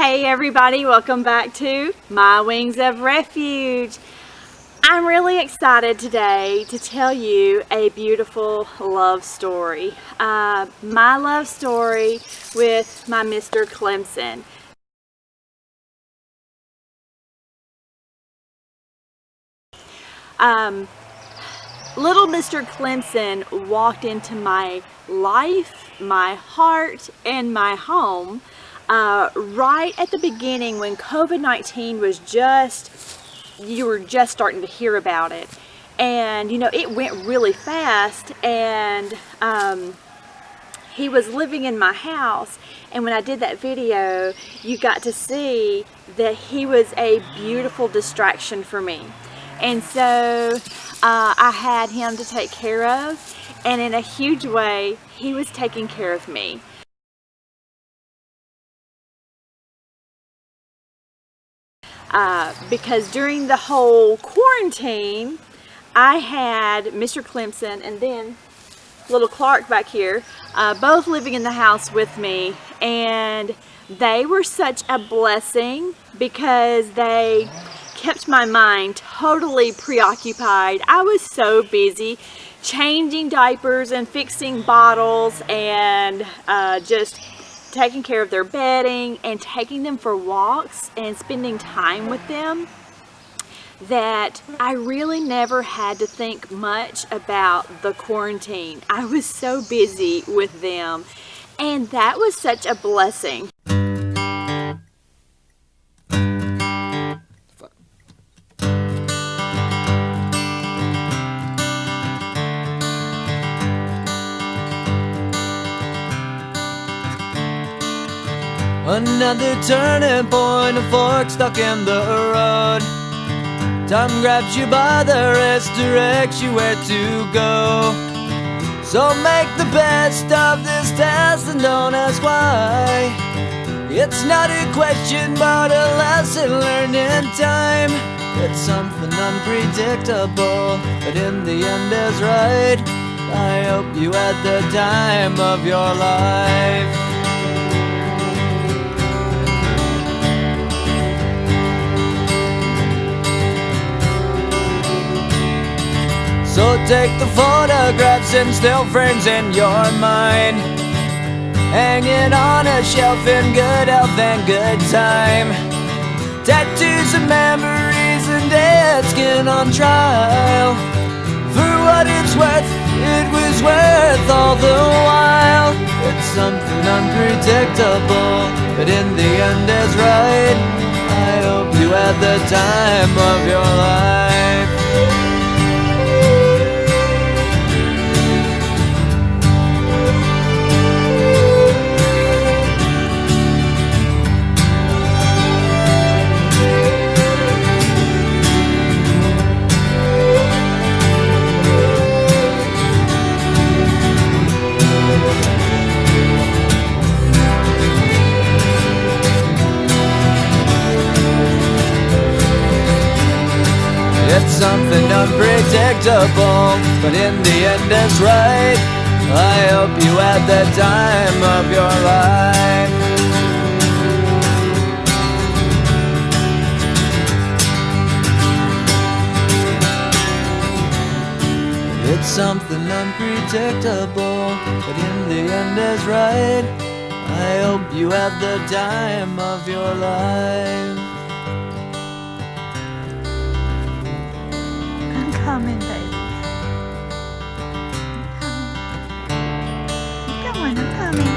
Hey everybody, welcome back to My Wings of Refuge. I'm really excited today to tell you a beautiful love story. My love story with my Mr. Clemson. Little Mr. Clemson walked into my life, my heart, and my home right at the beginning when COVID-19 was you were just starting to hear about it. And it went really fast, and he was living in my house, and when I did that video, you got to see that he was a beautiful distraction for me. And so I had him to take care of, and in a huge way, he was taking care of me. Because during the whole quarantine, I had Mr. Clemson and then little Clark back here, both living in the house with me, and they were such a blessing because they kept my mind totally preoccupied. I was so busy changing diapers and fixing bottles and just taking care of their bedding and taking them for walks and spending time with them, that I really never had to think much about the quarantine. I was so busy with them, and that was such a blessing. Another turning point, a fork stuck in the road. Time grabs you by the wrist, directs you where to go. So make the best of this test and don't ask why. It's not a question but a lesson learned in time. It's something unpredictable, but in the end is right. I hope you had the time of your life. So take the photographs and still frames in your mind, hanging on a shelf in good health and good time. Tattoos of memories and dead skin on trial. For what it's worth, it was worth all the while. It's something unpredictable, but in the end is right. I hope you had the time of your life. It's something unpredictable, but in the end it's right. I hope you had the time of your life. It's something unpredictable, but in the end is right. I hope you had the time of your life. Coming, baby. I'm coming.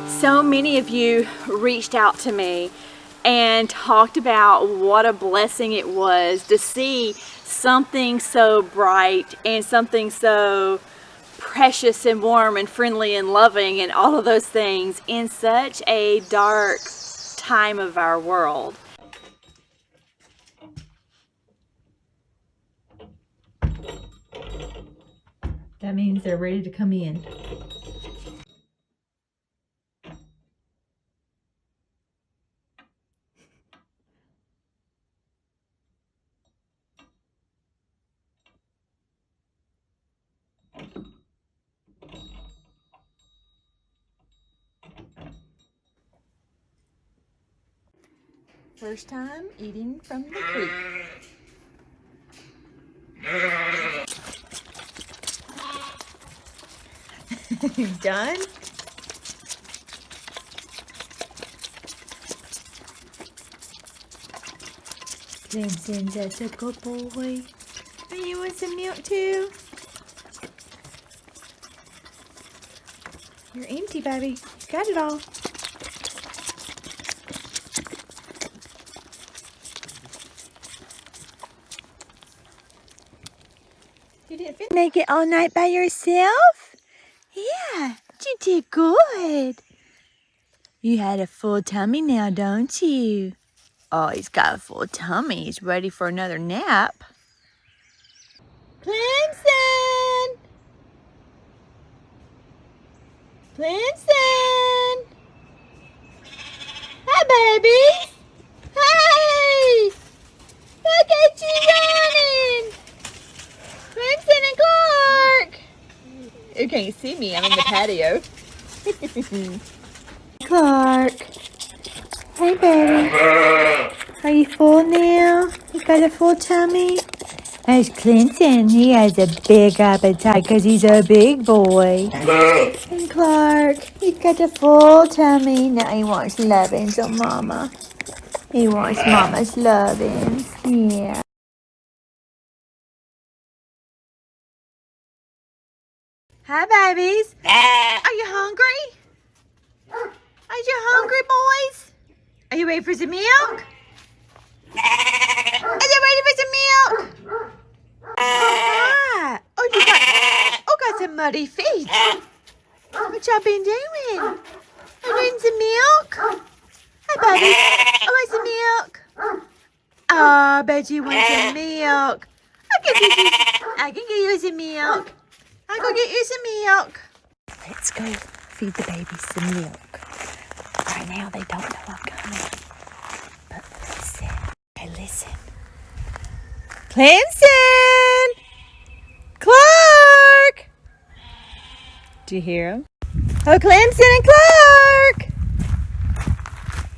So many of you reached out to me and talked about what a blessing it was to see something so bright and something so precious and warm and friendly and loving and all of those things in such a dark time of our world. That means they're ready to come in. First time eating from the creek. Done? Clemson, that's a good boy. Are you want some milk too? You're empty, baby. You got it all. You didn't make it all night by yourself? Yeah, you did good. You had a full tummy now, don't you? Oh, he's got a full tummy. He's ready for another nap. Clemson! Clemson! Hi, baby! Hey! Look at you running! Clemson and Clark! You can't see me. I'm in the patio. Clark. Hey, baby. Are you full now? You got a full tummy? There's Clemson. He has a big appetite because he's a big boy. And Clark, he's got a full tummy. Now he wants lovings on Mama. He wants Mama's lovings. Yeah. Hi, babies. Are you hungry? Are you hungry, boys? Are you ready for some milk? Are you ready for some milk? Ah, got some muddy feet. What y'all been doing? You need some milk? Hi, buddy. I want some milk. Oh, I bet you want some milk. I can get you some milk. I'll go get you some milk. Let's go feed the babies some milk. Right now, they don't know I'm coming. But listen. Okay, listen. Clemson! Clark! Do you hear him? Oh, Clemson and Clark!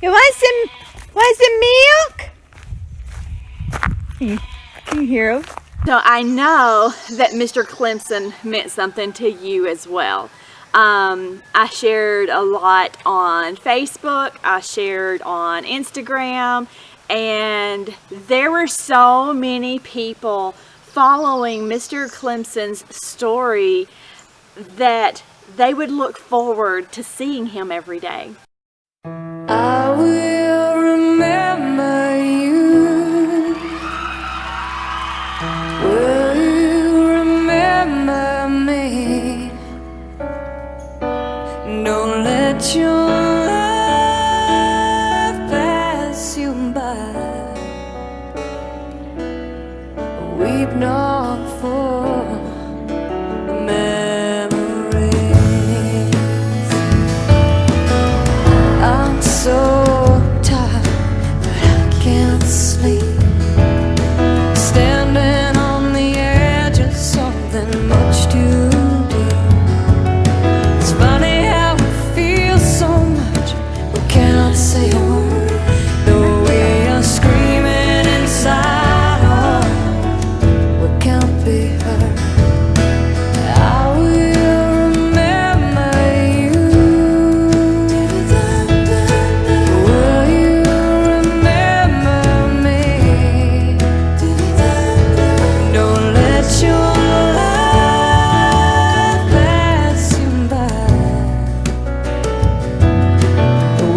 You want some milk? Can you hear him? So I know that Mr. Clemson meant something to you as well. I shared a lot on Facebook, I shared on Instagram, and there were so many people following Mr. Clemson's story that they would look forward to seeing him every day. I will remember you. Will you remember me? Don't let your love pass you by. Weep not for memories. I'm so tired, but I can't sleep. Standing on the edge of something much too deep. It's funny how we feel so much, we cannot say a word. Though we are screaming inside, oh, we can't be heard. I will remember you. Will you remember me? Don't let your love pass you by.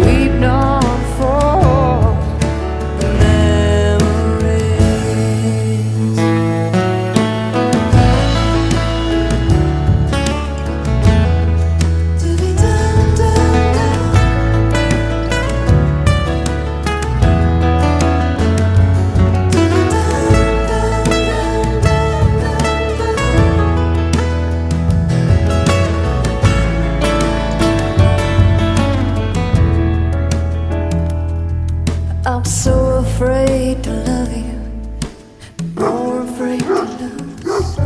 Weep not for the memories. I'm so afraid to love you, more afraid to lose.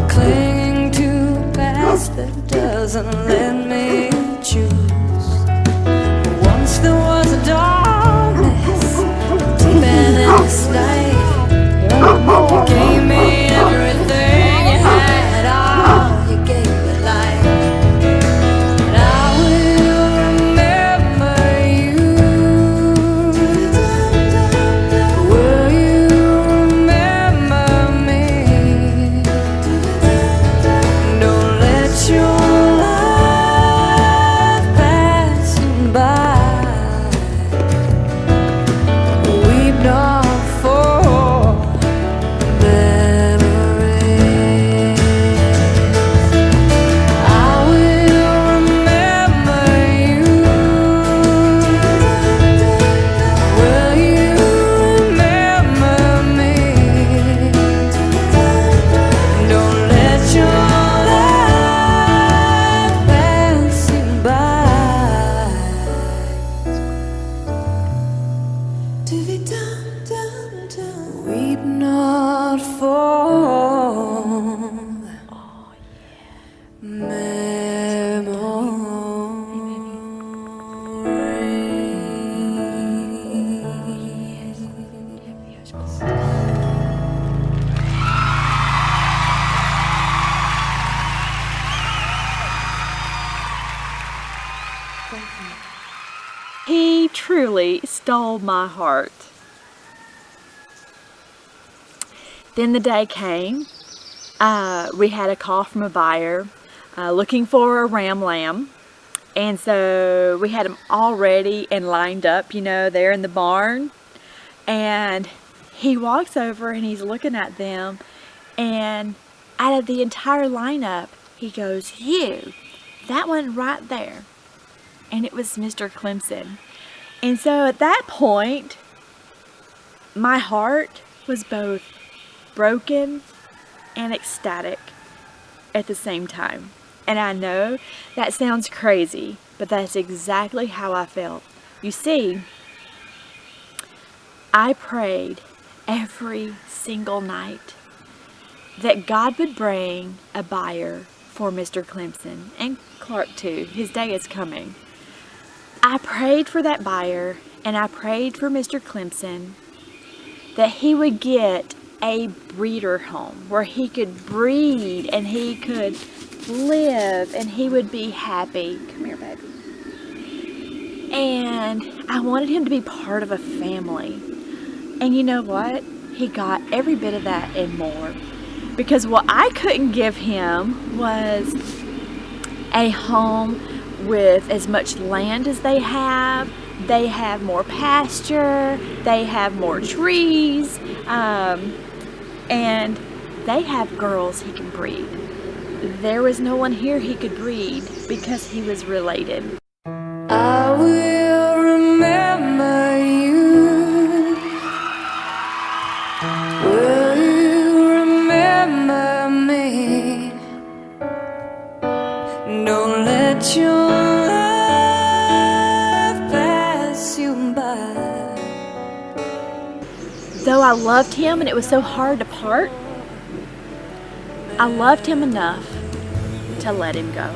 Clinging to a past that doesn't let me choose. Once there was a darkness You gave me everything you had, all you gave me life. And I will remember you. Will you remember me? Don't let your life pass you by. Weep not for memories. I will remember you. Will you remember me? Don't let your life pass you by. Weep not for He truly stole my heart. Then the day came. We had a call from a buyer looking for a ram lamb. And so we had them all ready and lined up, you know, there in the barn. And he walks over and he's looking at them. And out of the entire lineup, he goes, "You, that one right there." And it was Mr. Clemson. And so at that point, my heart was both broken and ecstatic at the same time. And I know that sounds crazy, but that's exactly how I felt. You see, I prayed every single night that God would bring a buyer for Mr. Clemson, and Clark too. His day is coming. I prayed for that buyer, and I prayed for Mr. Clemson that he would get a breeder home where he could breed and he could live and he would be happy. Come here, baby. And I wanted him to be part of a family. And you know what? He got every bit of that and more. Because what I couldn't give him was a home with as much land as they have. They have more pasture, they have more trees, and they have girls he can breed. There was no one here he could breed because he was related. I will remember you. Will you remember me? Don't let your life pass you by. Though I loved him and it was so hard to part, I loved him enough to let him go.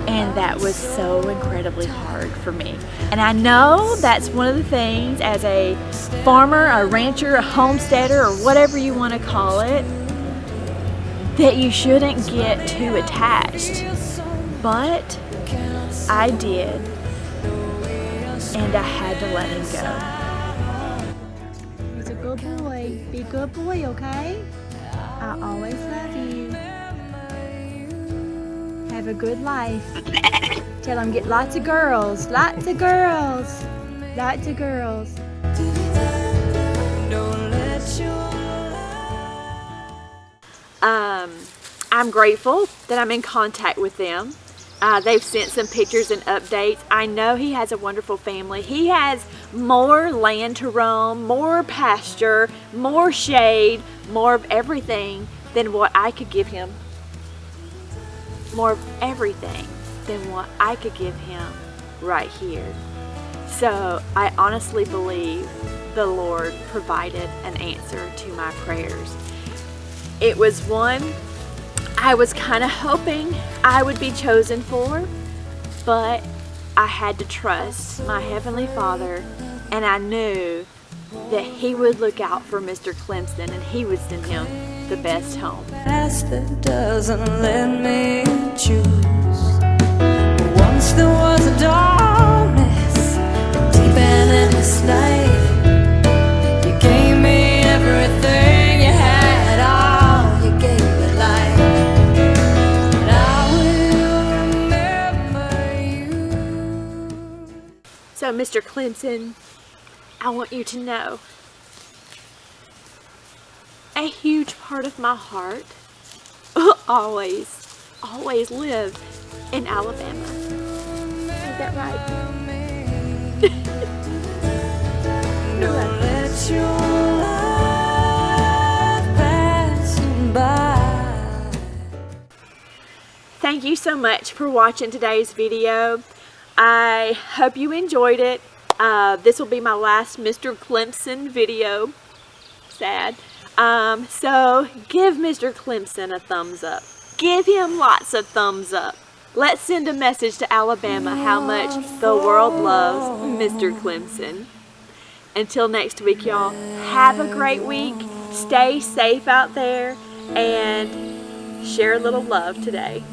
And that was so incredibly hard for me. And I know that's one of the things as a farmer, a rancher, a homesteader, or whatever you want to call it, that you shouldn't get too attached. But I did. And I had to let him go. He's a good boy. Be a good boy, okay? I always love you. Have a good life. Tell him get lots of girls. Lots of girls. Lots of girls. I'm grateful that I'm in contact with them. They've sent some pictures and updates. I know he has a wonderful family. He has more land to roam, more pasture, more shade, more of everything than what I could give him. More of everything than what I could give him right here. So I honestly believe the Lord provided an answer to my prayers. It was one I was kind of hoping I would be chosen for, but I had to trust my Heavenly Father, and I knew that he would look out for Mr. Clemson and he would send him the best home. Past that doesn't let me choose. Once there was a darkness deep and endless night. You gave me everything you had, all you gave it light. And I will remember you. So Mr. Clemson, I want you to know a huge part of my heart always lived in Alabama. Is that right? Don't let your life pass by. Thank you so much for watching today's video. I hope you enjoyed it. This will be my last Mr. Clemson video. Sad. So give Mr. Clemson a thumbs up. Give him lots of thumbs up. Let's send a message to Alabama how much the world loves Mr. Clemson. Until next week, y'all, have a great week. Stay safe out there and share a little love today.